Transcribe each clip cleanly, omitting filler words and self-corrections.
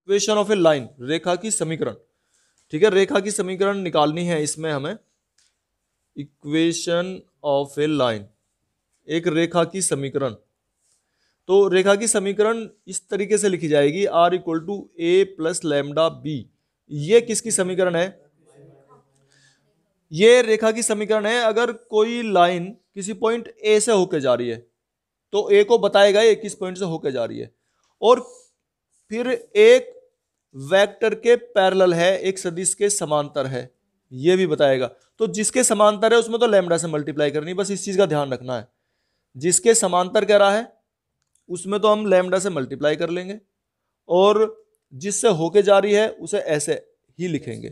Equation of A line, रेखा की समीकरण। ठीक है, रेखा की समीकरण निकालनी है इसमें हमें। इक्वेशन ऑफ ए लाइन, एक रेखा की समीकरण। तो रेखा की समीकरण इस तरीके से लिखी जाएगी, r equal to a plus lambda b. ये किसकी समीकरण है? ये रेखा की समीकरण है। अगर कोई लाइन किसी पॉइंट ए से होके जा रही है तो ए को बताएगा ये किस पॉइंट से होके जा रही है, और फिर एक वेक्टर के पैरेलल है, एक सदिश के समांतर है, ये भी बताएगा। तो जिसके समांतर है उसमें तो लैम्डा से मल्टीप्लाई करनी, बस इस चीज का ध्यान रखना है। जिसके समांतर कह रहा है उसमें तो हम लैम्डा से मल्टीप्लाई कर लेंगे, और जिससे होके जा रही है उसे ऐसे ही लिखेंगे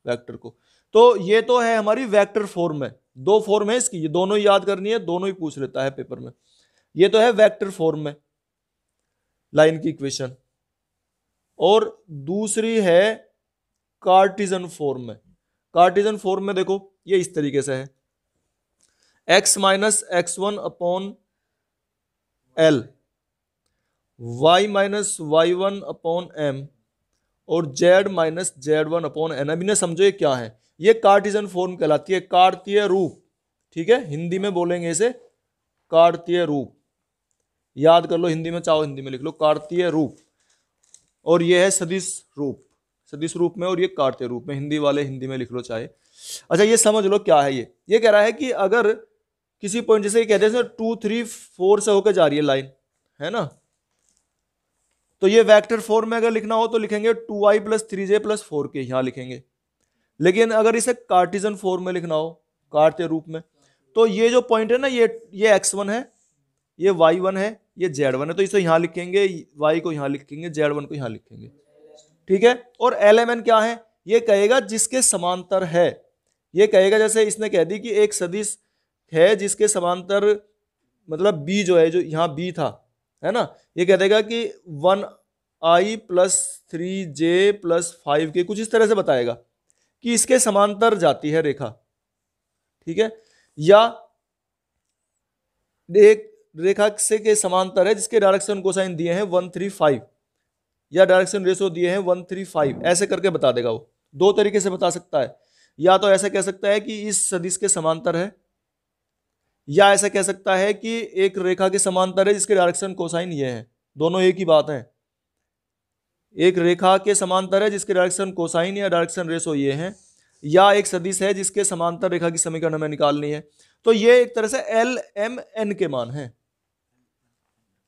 वेक्टर को। तो ये तो है हमारी वेक्टर फॉर्म में। दो फॉर्म है इसकी, ये दोनों ही याद करनी है, दोनों ही पूछ लेता है पेपर में। ये तो है वेक्टर फॉर्म में लाइन की इक्वेशन, और दूसरी है कार्टिजन फॉर्म में। कार्टिजन फॉर्म में देखो ये इस तरीके से है, x minus x one upon l, y minus y one upon m, और z minus z one upon n. अब इन्हें समझो ये क्या है। ये कार्टिजन फॉर्म कहलाती है, कार्तीय रूप। ठीक है, हिंदी में बोलेंगे इसे कार्तीय रूप। याद कर लो, हिंदी में चाहो हिंदी में लिख लो, कार्तीय रूप। और ये है सदिश रूप, सदिश रूप में, और ये कार्तीय रूप में। हिंदी वाले हिंदी में लिख लो चाहे। अच्छा, ये समझ लो क्या है ये कह रहा है कि अगर किसी पॉइंट, जैसे कहते हैं 2 3 4 से होकर जा रही है लाइन, है ना, तो ये वेक्टर फॉर्म में अगर लिखना हो तो लिखेंगे 2i plus 3j plus 4k, यहां लिखेंगे। लेकिन अगर इसे कार्टिजन फॉर्म में लिखना हो, कार्तीय रूप में, तो ये जो पॉइंट है ना, ये x1 है, ये y1 है, ये z1 है, तो इसे यहां लिखेंगे, y को यहां लिखेंगे, z1 को यहां लिखेंगे। ठीक है, और lmn क्या है? ये कहेगा जिसके समांतर है। ये कहेगा जैसे इसने कह दी कि एक सदिश है जिसके समांतर, मतलब b जो है, जो यहां b था, है ना, ये कह देगा कि 1i plus 3j plus 5k, कुछ इस तरह से बताएगा कि इसके समांतर जाती है रेखा। ठीक है, या एक रेखा से के समांतर है जिसके डायरेक्शन कोसाइन दिए हैं 135, या डायरेक्शन रेशो दिए हैं 135, ऐसे करके बता देगा वो। दो तरीके से बता सकता है, या तो ऐसे कह सकता है कि इस सदिश के समांतर है, या ऐसा कह सकता है कि एक रेखा के समांतर है जिसके डायरेक्शन कोसाइन ये है। दोनों एक ही बात है। एक रेखा के समांतर है जिसके डायरेक्शन कोसाइन या डायरेक्शन रेशो ये है, या एक सदिश है जिसके समांतर रेखा की समीकरण हमें निकालनी है। तो ये एक तरह से एल एम एन के मान है।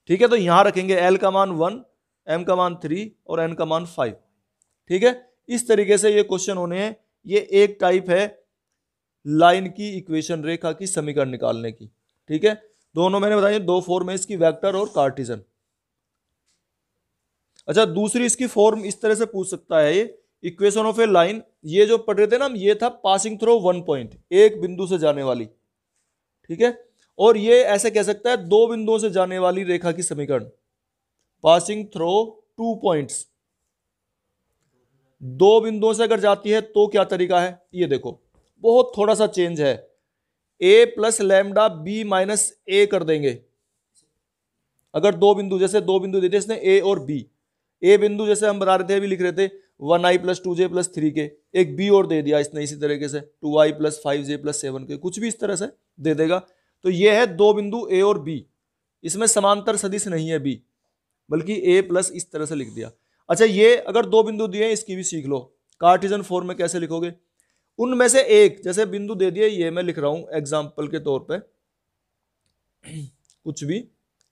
ठीक है, तो यहां रखेंगे एल का मान 1, एम का मान 3 और एन का मान 5। ठीक है, इस तरीके से ये क्वेश्चन होने हैं। ये एक टाइप है लाइन की इक्वेशन, रेखा की समीकरण निकालने की। ठीक है, दोनों मैंने बताया, दो फॉर्म है इसकी, वेक्टर और कार्टिजन। अच्छा, दूसरी इसकी फॉर्म इस तरह से पूछ सकता है ये, इक्वेशन ऑफ ए लाइन। ये जो पढ़ रहे थे ना हम, ये था पासिंग थ्रू वन पॉइंट, एक बिंदु से जाने वाली। ठीक है, और ये ऐसे कह सकता है दो बिंदुओं से जाने वाली रेखा की समीकरण, पासिंग थ्रू 2 पॉइंट्स। दो बिंदुओं से अगर जाती है तो क्या तरीका है, ये देखो, बहुत थोड़ा सा चेंज है। a plus lambda B minus A कर देंगे। अगर दो बिंदु, जैसे दो बिंदु देते इसने a और b, a बिंदु जैसे हम बता रहे थे, अभी लिख रहे थे 1i plus 2j plus 3k, एक b और दे दिया इसने इसी तरीके से 2i plus 5j plus 7k, कुछ भी इस तरह से दे देगा। तो ये है दो बिंदु a और b, इसमें समांतर सदिश नहीं है b, बल्कि a प्लस इस तरह से लिख दिया। अच्छा, ये अगर दो बिंदु दिए हैं, इसकी भी सीख लो, कार्टिजन फॉर्म में कैसे लिखोगे। उनमें से एक, जैसे बिंदु दे दिए, ये मैं लिख रहा हूं एग्जाम्पल के तौर पे, कुछ भी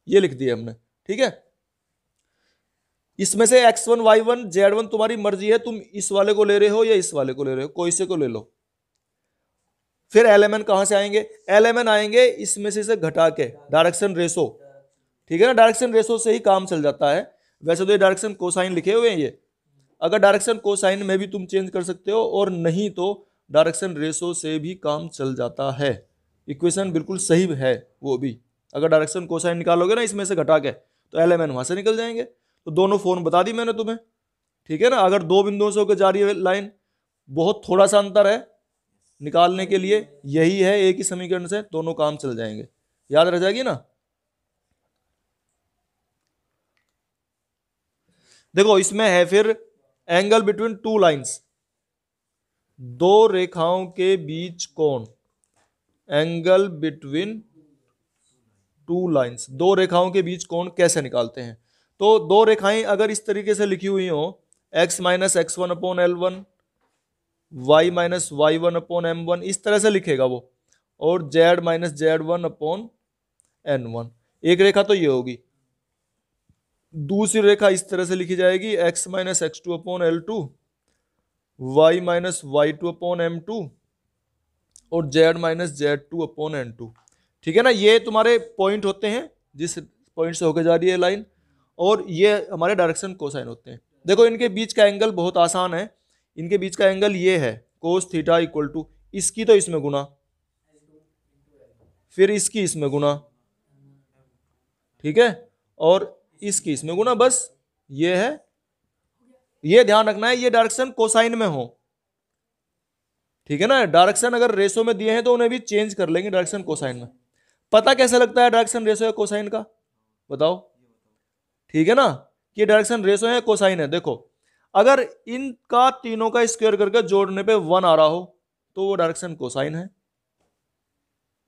ये लिख दिया हमने। ठीक है, इसमें से x1 y1 z1 तुम्हारी मर्जी है, तुम इस वाले को ले रहे हो या इस वाले को ले रहे हो, कोई से को ले लो। फिर एलएमएन कहां से आएंगे? एलएमएन आएंगे इसमें से घटा के, डायरेक्शन रेशो। ठीक है ना, डायरेक्शन रेशो से ही काम चल जाता है। वैसे तो ये डायरेक्शन कोसाइन लिखे हुए हैं, ये अगर डायरेक्शन कोसाइन में भी तुम चेंज कर सकते हो, और नहीं तो डायरेक्शन रेशो से भी काम चल जाता है। इक्वेशन बिल्कुल सही है वो भी, अगर डायरेक्शन कोसाइन निकालोगे ना इसमें से घटा के, तो एलएमएन वहां से निकल जाएंगे। तो दोनों फॉर्म बता दी मैंने तुम्हें। ठीक है ना, अगर दो बिंदुओं से होकर जा रही है लाइन, बहुत थोड़ा सा अंतर है, निकालने के लिए यही है, एक ही समीकरण से दोनों काम चल जाएंगे, याद रह जाएगी ना। देखो इसमें है फिर एंगल बिटवीन टू लाइंस, दो रेखाओं के बीच कोण, एंगल बिटवीन टू लाइंस, दो रेखाओं के बीच कोण कैसे निकालते हैं। तो दो रेखाएं अगर इस तरीके से लिखी हुई हो, x minus x one upon l one, y minus y one upon m one, इस तरह से लिखेगा वो, और z minus z one upon n one, एक रेखा तो ये होगी। दूसरी रेखा इस तरह से लिखी जाएगी, x minus x two upon l two, y minus y two upon m two, और z minus z two upon n two. ठीक है ना, ये तुम्हारे पॉइंट होते हैं जिस पॉइंट से होकर जा रही है लाइन, और ये हमारे डायरेक्शन कोसाइन होते हैं। देखो इनके बीच का एंगल बहुत आसान है, इनके बीच का एंगल ये है कोस थीटा इक्वल टू, इसकी तो इसमें गुना, फिर इसकी इसमें गुना, ठीक है, और इसकी इसमें गुना, बस ये है। ये ध्यान रखना है ये डायरेक्शन कोसाइन में हो, ठीक है ना। डायरेक्शन अगर रेशो में दिए हैं तो उन्हें भी चेंज कर लेंगे डायरेक्शन कोसाइन में। पता कैसे लगता है डायरेक्शन रेशो है कोसाइन का, बताओ। ठीक है ना, कि डायरेक्शन रेशो है कोसाइन है। देखो अगर इनका तीनों का स्क्वायर करके जोड़ने पे 1 आ रहा हो तो वो डायरेक्शन कोसाइन है,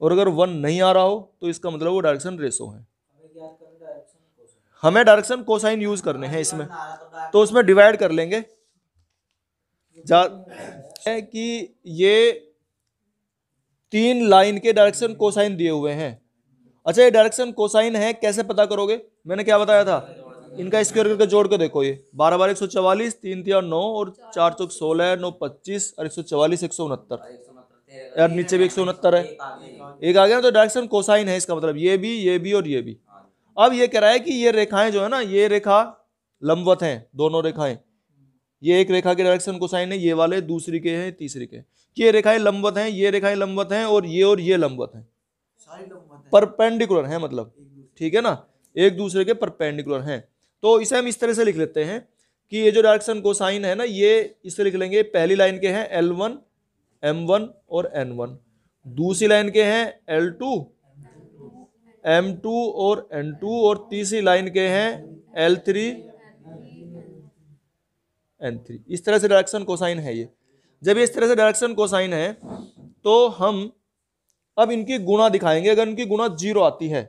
और अगर 1 नहीं आ रहा हो तो इसका मतलब वो डायरेक्शन रेशो है। हमें डायरेक्शन कोसाइन यूज करने हैं इसमें, तो उसमें डिवाइड कर लेंगे है कि ये 3 लाइन के डायरेक्शन कोसाइन दिए हुए हैं। अच्छा ये डायरेक्शन कोसाइन है कैसे पता करोगे, मैंने क्या बताया था, इनका स्क्वायर करके जोड़ के देखो, ये 12 बार 144, 3 3 9 और 4 चौक 16, 9 25 और 144 169, यार नीचे भी 169 है, एक आ गया, तो डायरेक्शन कोसाइन है इसका मतलब ये भी और ये भी। अब ये कह रहा है कि ये रेखाएं जो है ना, ये रेखा लंबवत हैं, दोनों रेखाएं, ये एक रेखा के डायरेक्शन कोसाइन है, ये वाले दूसरी के हैं, तीसरी के, कि ये रेखाएं लंबवत हैं, ये रेखाएं लंबवत हैं, और ये लंबवत हैं, परपेंडिकुलर हैं मतलब, ठीक है ना, एक दूसरे के परपेंडिकुलर हैं। तो इसे हम इस तरह से लिख लेते हैं कि ये जो डायरेक्शन कोसाइन है ना, ये इसे लिख लेंगे, पहली लाइन के हैं L1 M1 और N1, दूसरी लाइन के हैं L2 M2 और N2, और तीसरी लाइन के हैं L3 N3। इस तरह से डायरेक्शन कोसाइन है ये। जब ये इस तरह से डायरेक्शन कोसाइन है तो हम अब इनकी गुणा दिखाएंगे। अगर इनकी गुणा 0 आती है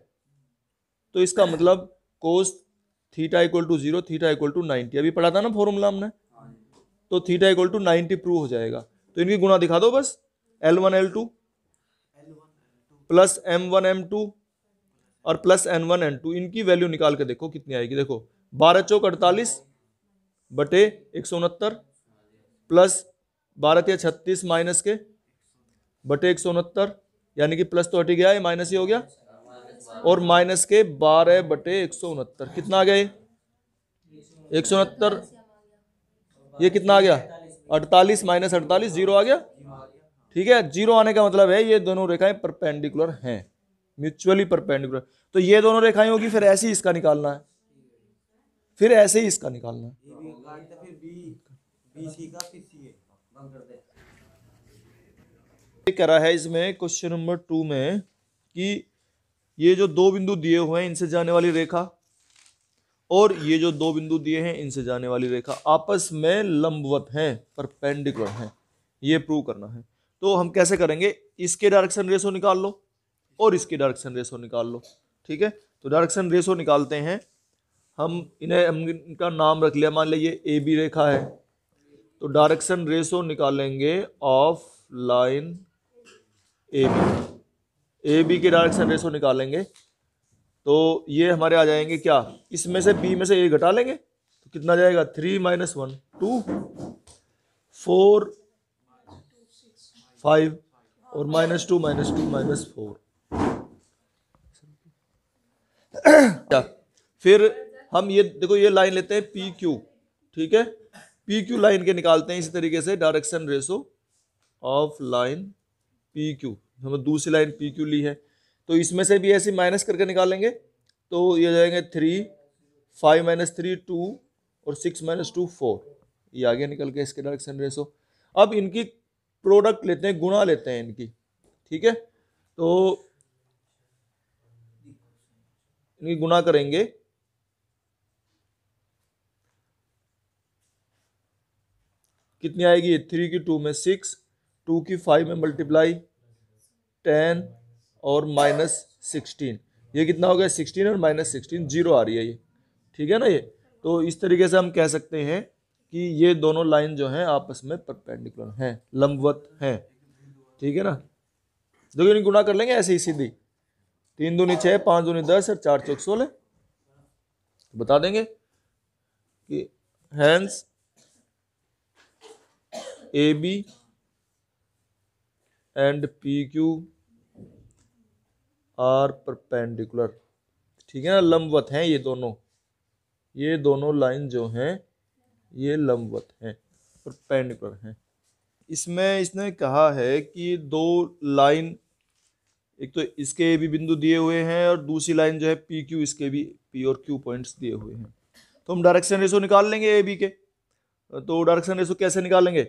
तो इसका मतलब cos theta equal to 0, theta equal to 90, अभी पढ़ा था ना फॉर्मूला हमने, तो थीटा इक्वल टू 90 प्रूव हो जाएगा। तो इनकी गुणा दिखा दो बस, L1 L2 plus M1 M2 और प्लस N1 N2, इनकी वैल्यू निकाल के देखो कितनी आएगी। देखो 12 चौक 48 बटे 169 प्लस 12 या 36 माइनस के बटे 169, यानी कि प्लस तो हट गया, ये माइनस ही हो गया, और माइनस के 12 बटे 169, कितना आ गया ये 169, ये कितना आ गया 48 माइनस 48, 0 आ गया। ठीक है, 0 आने का मतलब है ये दोनों रेखाएं परपेंडिकुलर हैं, म्यूचुअली परपेंडिकुलर। तो ये दोनों रेखाएं होगी, फिर ऐसे ही इसका निकालना है, फिर ऐसे ही इसका निकालना है। कह रहा है इसमें क्वेश्चन नंबर 2 में कि ये जो दो बिंदु दिए हुए हैं इनसे जाने वाली रेखा, और ये जो दो बिंदु दिए हैं इनसे जाने वाली रेखा आपस में लंबवत हैं, परपेंडिकुलर हैं, ये प्रूव करना है। तो हम कैसे करेंगे, इसके डायरेक्शन रेशो निकाल लो और इसकी डायरेक्शन रेशो निकाल लो। ठीक है, तो डायरेक्शन रेशो निकालते हैं हम इनका नाम रख लिया, मान लीजिए ए बी रेखा है, तो डायरेक्शन रेशो निकालेंगे ऑफ लाइन ए बी के डायरेक्शन रेशो निकालेंगे। तो ये हमारे आ जाएंगे क्या, इसमें से बी में से ए घटा लेंगे तो कितना जाएगा 3 माइनस 1 2 4 5 और माइनस 2 माइनस 4। फिर हम ये देखो ये लाइन लेते हैं पी क्यू, ठीक है, पी क्यू लाइन के निकालते हैं इसी तरीके से direction ratio of line P Q. हमने दूसरी लाइन पी क्यू ली है, तो इसमें से भी ऐसे माइनस करके निकालेंगे, तो ये जाएंगे 3 5 माइनस 3 2 और 6 माइनस 2 4, ये आगे निकल के इसके डायरेक्शन रेशो। अब इनकी प्रोडक्ट लेते हैं, गुणा लेते हैं इनकी, ठीक है, तो इनकी गुणा करेंगे कितनी आएगी, 3 की 2 में 6, 2 की 5 में मल्टीप्लाई 10 और -16, ये कितना हो गया 16 और -16 0 आ रही है ये, ठीक है ना ये। तो इस तरीके से हम कह सकते हैं कि ये दोनों लाइन जो हैं आपस में परपेंडिकुलर हैं, लंबवत हैं, ठीक है ना। देखो इन्हें गुणा कर लेंगे ऐसे ही सीधी, 3 दूनी 6, 5 दूनी 10 और 4 चौक 16, बता देंगे कि hence A B and P Q R perpendicular, ठीक है ना, लंबवत हैं ये दोनों लाइन जो हैं ये लंबवत हैं, परपेंडिकुलर हैं। इसमें इसने कहा है कि दो लाइन, एक तो इसके भी बिंदु दिए हुए हैं और दूसरी लाइन जो है पी क्यू, इसके भी पी और क्यू पॉइंट्स दिए हुए हैं। तो हम डायरेक्शन रेशो निकाल लेंगे ए बी के। तो डायरेक्शन रेशो कैसे निकालेंगे,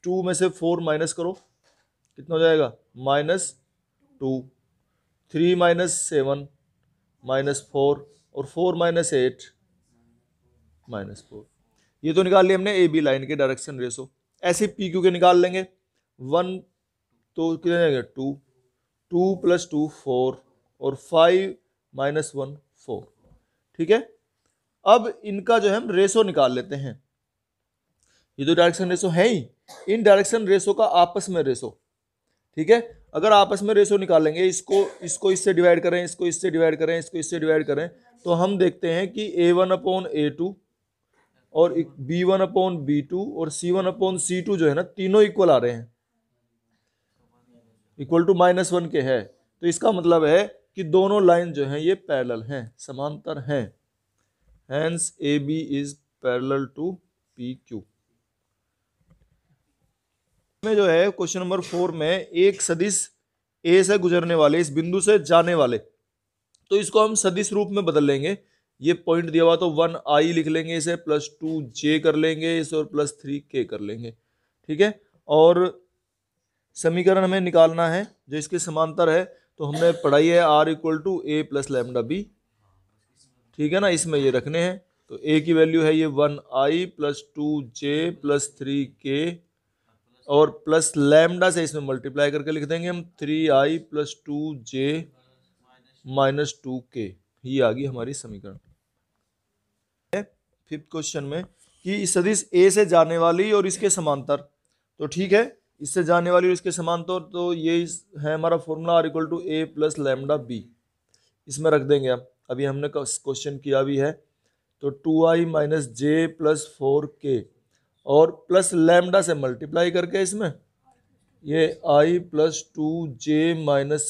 2 में से 4 माइनस करो, कितना हो जाएगा -2, 3 - 7 -4 और 4 - 8 -4। ये तो निकाल लिया हमने ए बी लाइन के डायरेक्शन रेशो। ऐसे पी क्यू के निकाल लेंगे, 1 तो कितने जाएंगे 2, 2 + 2 4 और 5 - 1 4, ठीक है। अब इनका जो है हम रेशो निकाल लेते हैं। ये तो डायरेक्शन रेशो है ही, इन डायरेक्शन रेशो का आपस में रेशो, ठीक है। अगर आपस में रेशो निकालेंगे, इसको इससे डिवाइड करें, इसको इससे डिवाइड करें, इसको इससे डिवाइड करें, तो हम देखते हैं कि A1/A2 और B1/B2 और C1/C2 जो है ना, तीनों इक्वल आ रहे हैं, इक्वल टू -1 के है। तो इसका मतलब है कि दोनों लाइन जो हैं ये पैरेलल हैं, समांतर हैं। Hence AB is parallel to PQ। में जो है क्वेश्चन नंबर 4 में एक सदिश ए से गुजरने वाले, इस बिंदु से जाने वाले, तो इसको हम सदिश रूप में बदल लेंगे। ये पॉइंट दिया हुआ तो 1i लिख लेंगे इसे, +2j कर लेंगे इसे और +3k कर लेंगे, ठीक है। और समीकरण हमें निकालना है जो इसके समांतर है, तो हमने पढ़ाई है r = a + λb, ठीक है ना, इसमें ये रखने हैं। तो a की वैल्यू है ये 1i + 2j + 3k और प्लस लैम्डा से इसमें मल्टीप्लाई करके लिख देंगे हम 3i + 2j - 2k। ये आ गई हमारी समीकरण। फिफ्थ क्वेश्चन में कि सदिश ए से जाने वाली और इसके समांतर, तो ठीक है, इससे जाने वाली और इसके समांतर, तो ये है हमारा फॉर्मूला r = a + λb, इसमें रख देंगे हम। अभी हमने क्वेश्चन किया भी है, तो 2i - j + 4k और प्लस लैम्डा से मल्टीप्लाई करके इसमें ये i + 2j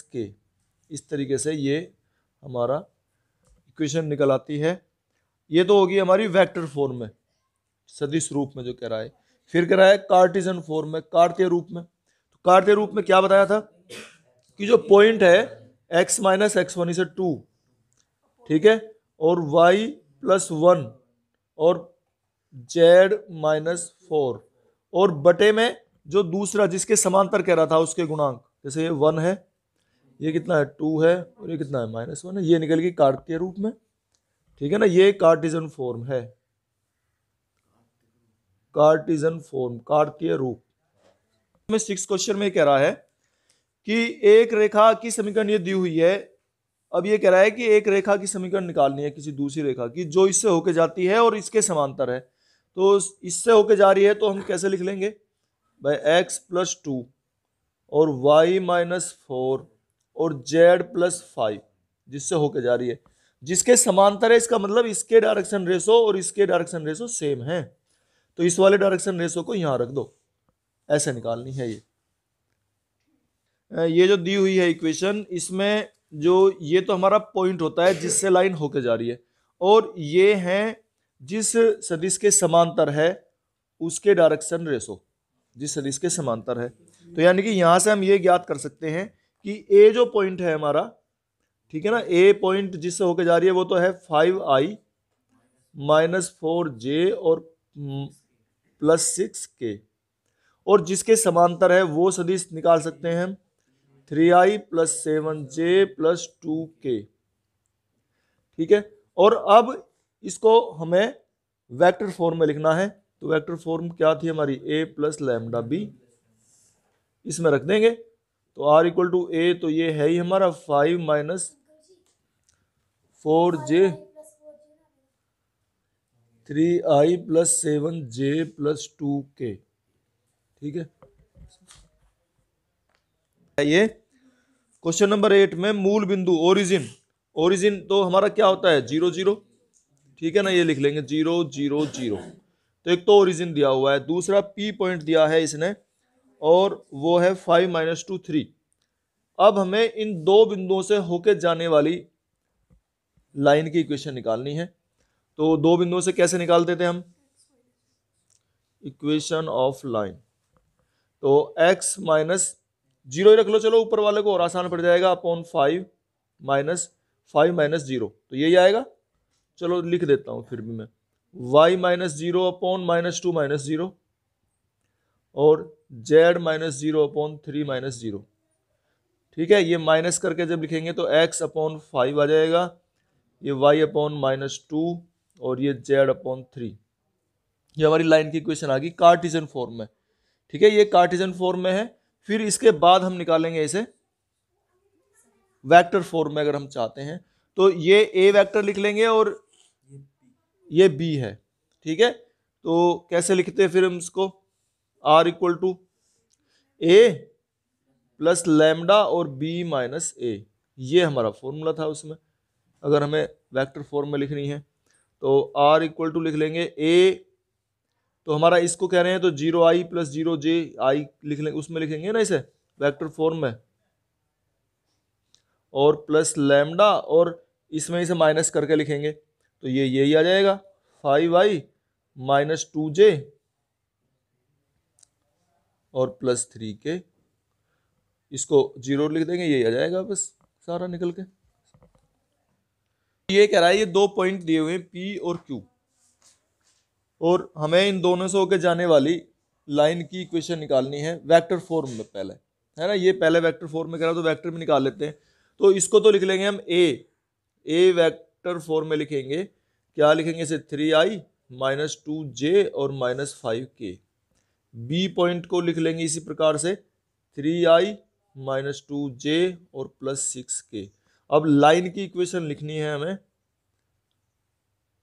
- k, इस तरीके से ये हमारा इक्वेशन निकल आती है। ये तो होगी हमारी वेक्टर फॉर्म में, सदिश रूप में जो कह रहा है। फिर कह रहा है कार्टेशियन फॉर्म में, कार्तीय रूप में। तो कार्तीय रूप में क्या बताया था कि जो पॉइंट है x - x1 इसे 2, ठीक है, और y + 1 और z - 4 और बटे में जो दूसरा जिसके समांतर कह रहा था उसके गुणांक, जैसे ये 1 है, ये कितना है 2 है और ये कितना है -1 है, ये निकल गई कार्तीय रूप में, ठीक है ना। ये कार्टेशियन फॉर्म है, कार्टेशियन फॉर्म, कार्तीय रूप में। 6 क्वेश्चन में कह रहा है कि एक रेखा की समीकरण ये दी हुई है। अब ये कह रहा है कि एक रेखा की समीकरण निकालनी है किसी दूसरी रेखा की जो इससे होके जाती है और इसके समांतर है। तो इससे होके जा रही है तो हम कैसे लिख लेंगे भाई, x + 2 और y - 4 और z + 5 जिससे होके जा रही है, जिसके समांतर है, इसका मतलब इसके डायरेक्शन रेशो और इसके डायरेक्शन रेशो सेम है। तो इस वाले डायरेक्शन रेशो को यहां रख दो, ऐसे निकालनी है ये जो दी हुई है इक्वेशन, इसमें जो ये तो हमारा पॉइंट होता है जिससे लाइन होके जा रही है, और ये है जिस सदिश के समांतर है उसके डायरेक्शन रेशो, जिस सदिश के समांतर है। तो यानी कि यहां से हम ये ज्ञात कर सकते हैं कि ए जो पॉइंट है हमारा, ठीक है ना, ए पॉइंट जिससे होके जा रही है वो तो है 5i - 4j और +6k, और जिसके समांतर है वो सदिश निकाल सकते हैं हम 3i + 7j + 2k, ठीक है। और अब इसको हमें वेक्टर फॉर्म में लिखना है। तो वेक्टर फॉर्म क्या थी हमारी, a प्लस लैम्डा b, इसमें रख देंगे तो r इक्वल टू a, तो ये है ही हमारा 5 minus 4j 3i plus 7j plus 2k। ठीक है, ये क्वेश्चन नंबर 8 में मूल बिंदु ओरिजिन, ओरिजिन तो हमारा क्या होता है 0 0, ठीक है ना, ये लिख लेंगे 0 0 0। तो एक तो ओरिजिन दिया हुआ है, दूसरा P पॉइंट दिया है इसने और वो है 5 माइनस 2 3। अब हमें इन दो बिंदुओं से होके जाने वाली लाइन की इक्वेशन निकालनी है। तो दो बिंदुओं से कैसे निकालते थे हम, इक्वेशन ऑफ लाइन, तो x माइनस 0 ही रख लो, चलो ऊपर वाले को और आसान पड़ जाएगा, अपॉन 5 माइनस 5 माइनस 0, तो यही आएगा। चलो लिख देता हूं फिर भी मैं, y minus 0 upon minus 2 minus 0 और z माइनस 0 अपॉन 3 माइनस 0। ठीक है, ये माइनस करके जब लिखेंगे तो x अपॉन 5 आ जाएगा, ये y अपॉन माइनस 2 और ये z अपॉन 3। ये हमारी लाइन की इक्वेशन आ गई कार्टेशियन फॉर्म में। ठीक है, ये कार्टेशियन फॉर्म में है। फिर इसके बाद हम निकालेंगे इसे वेक्टर फॉर्म में, अगर हम चाहते हैं तो ये a वेक्टर लिख लेंगे और ये b है। ठीक है, तो कैसे लिखते हैं फिर हम इसको, r equal to a plus lambda और b माइनस a, ये हमारा फॉर्मूला था उसमें। अगर हमें वेक्टर फॉर्म में लिखनी है तो r इक्वल टू लिख लेंगे a, तो हमारा इसको कह रहे हैं तो 0i प्लस 0j i लिख लेंगे, उसमें लिखेंगे ना इसे वेक्टर फॉर्म में, और प्लस लैम्डा और इसमें इसे माइनस करके लिखेंगे तो ये यही आ जाएगा 5i माइनस 2j और प्लस 3k, इसको 0 लिख देंगे, यही आ जाएगा बस सारा निकल के। ये कह रहा है ये दो पॉइंट दिए हुए हैं P और Q, और हमें इन दोनों से होकर जाने वाली लाइन की इक्वेशन निकालनी है वेक्टर फॉर्म में पहले, है ना। ये पहले वेक्टर फॉर्म में कह रहा तो वेक्टर में निकाल लेते हैं। तो इसको तो लिख लेंगे हम a वेक्टर फॉर्म में लिखेंगे, क्या लिखेंगे इसे 3i माइनस 2j और माइनस 5k। b पॉइंट को लिख लेंगे इसी प्रकार से 3i माइनस 2j और प्लस 6k। अब लाइन की इक्वेशन लिखनी है हमें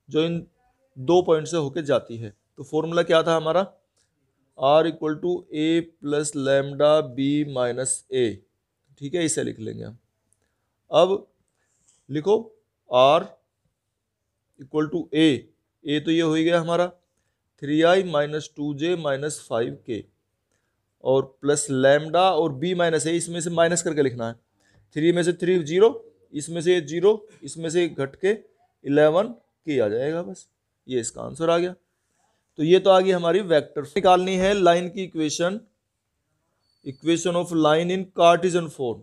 जो इन दो पॉइंट से होके जाती है। तो फॉर्मूला क्या था हमारा, r equal to a plus lambda b minus a। ठीक है, इसे लिख लेंगे हम। अब लिखो r इक्वल टू a तो ये हो गया हमारा 3i minus 2j minus 5k और प्लस लैम्डा और b माइनस a, इसमें से माइनस करके लिखना है। 3 में से 3 0, इसमें से 0, इसमें से घट के 11k आ जाएगा, बस ये इसका आंसर आ गया। तो ये तो आ गई हमारी वेक्टर। निकालनी है लाइन की equation, equation of line in Cartesian form.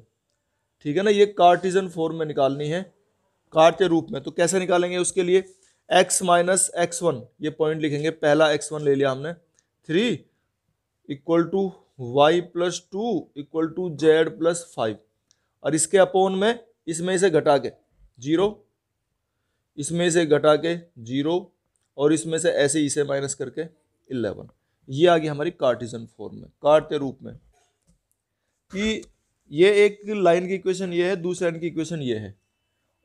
ठीक है ना, ये कार्टेशियन फॉर्म में निकालनी है, कार्टे रूप में। तो कैसे निकालेंगे उसके लिए, x माइनस x1 ये पॉइंट लिखेंगे, पहला x1 ले लिया हमने, 3 equal to y plus 2 equal to z plus 5, और इसके अपोन में इसमें से घटा के 0, इसमें से घटा के 0 और इसमें से ऐसे इसे माइनस करके 11। ये आ गई हमारी कार्टेशियन फॉर्म में, कार्टे रूप में, कि ये एक लाइन की इक्वेशन ये है, दूसरी लाइन की इक्वेशन ये है,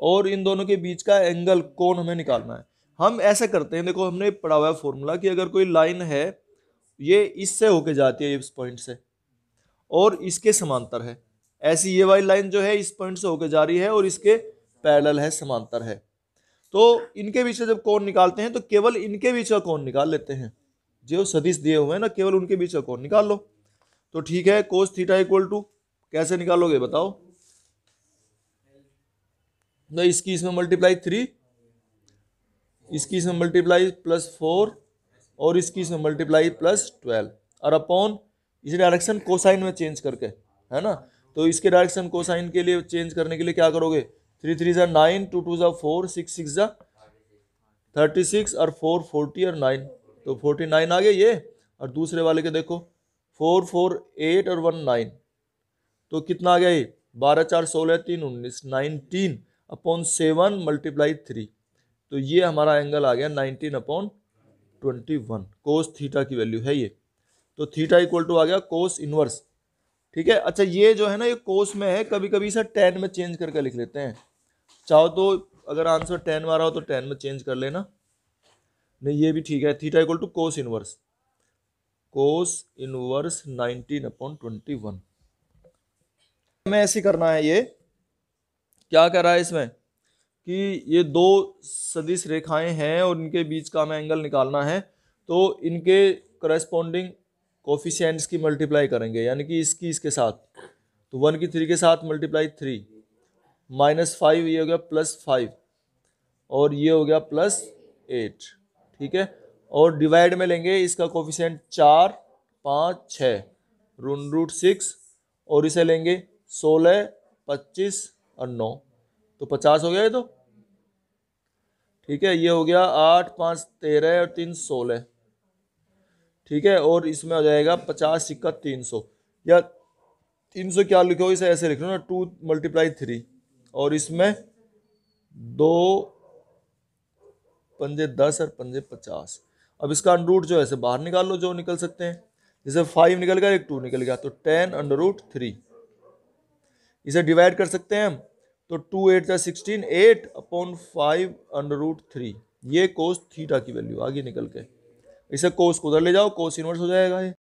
और इन दोनों के बीच का एंगल कोण हमें निकालना है। हम ऐसे करते हैं, देखो हमने पढ़ा हुआ है फॉर्मूला कि अगर कोई लाइन है ये इससे होके जाती है इस पॉइंट से और इसके समांतर है, ऐसी ये वाली लाइन जो है इस पॉइंट से होके जा रही है और इसके पैरेलल है, समांतर है, तो इनके बीच से जब कोण निकालते हैं तो केवल इनके बीच का कोण निकाल लेते हैं, जो सदिश दिए हुए हैं ना, केवल उनके बीच का कोण निकाल लो। तो ठीक है, कोस थीटा इक्वल टू कैसे निकालोगे बताओ, तो इसकी इसमें मल्टीप्लाई 3, इसकी इसमें मल्टीप्लाई प्लस 4 और इसकी इसमें मल्टीप्लाई प्लस 12, और अपॉन इसी डायरेक्शन कोसाइन में चेंज करके, है ना। तो इसके डायरेक्शन कोसाइन के लिए चेंज करने के लिए क्या करोगे, 3 3 जा 9, 2 2 जा 4, 6 6 जा 36 और 4 40 और 9, तो 49 आ गए ये। और दूसरे वाले के देखो 4 4 8 और 1 9, तो कितना आ गया ये, 12 4 16 3 19, 19 अपॉन 7 मल्टीप्लाई 3, तो ये हमारा एंगल आ गया 19 अपॉन 21 कोस थीटा की वैल्यू है ये। तो थीटा इक्वल टू आ गया कोस इनवर्स। ठीक है। अच्छा ये जो है ना, ये कोस में है, कभी कभी इसे टेन में चेंज करके लिख लेते हैं। चाहो तो अगर आंसर 10 में आ रहा हो तो 10 में चेंज कर लेना, नहीं ये भी ठीक है। Theta equal to cos inverse 19/21 हमें ऐसे करना है। ये क्या कर रहा है इसमें कि ये दो सदिश रेखाएं हैं और इनके बीच का हमें एंगल निकालना है, तो इनके करस्पॉन्डिंग कोफिशिएंट्स की मल्टीप्लाई करेंगे, यानी कि इसकी इसके साथ। तो 1 की 3 के साथ मल्टीप्लाई 3, -5 ये हो गया +5 और ये हो गया +8। ठीक है। और डिवाइड में लेंगे इसका कोफिशिएंट 4, 5, 6 √6 और इसे लेंगे 16, 25 और 9, तो 50 हो गया ये तो। ठीक है। ये हो गया 8, 5, 13 और 3, 16। ठीक है। और इसमें हो जाएगा 50 × 300, या 300 क्या लिखो, इसे ऐसे लिख लो ना, 2 × 3 और इसमें 2 पंजे 10 और पंजे 50। अब इसका अंडरूट जो है इसे बाहर निकाल लो, जो निकल सकते हैं। जैसे 5 निकल गया, एक 2 निकल गया, तो 10√3। इसे डिवाइड कर सकते हैं हम, तो 2 8 × 16, 8/5√3। ये कोस थीटा की वैल्यू आगे निकल के। इसे कोस को उधर ले जाओ, कोस इनवर्स हो जाएगा ये।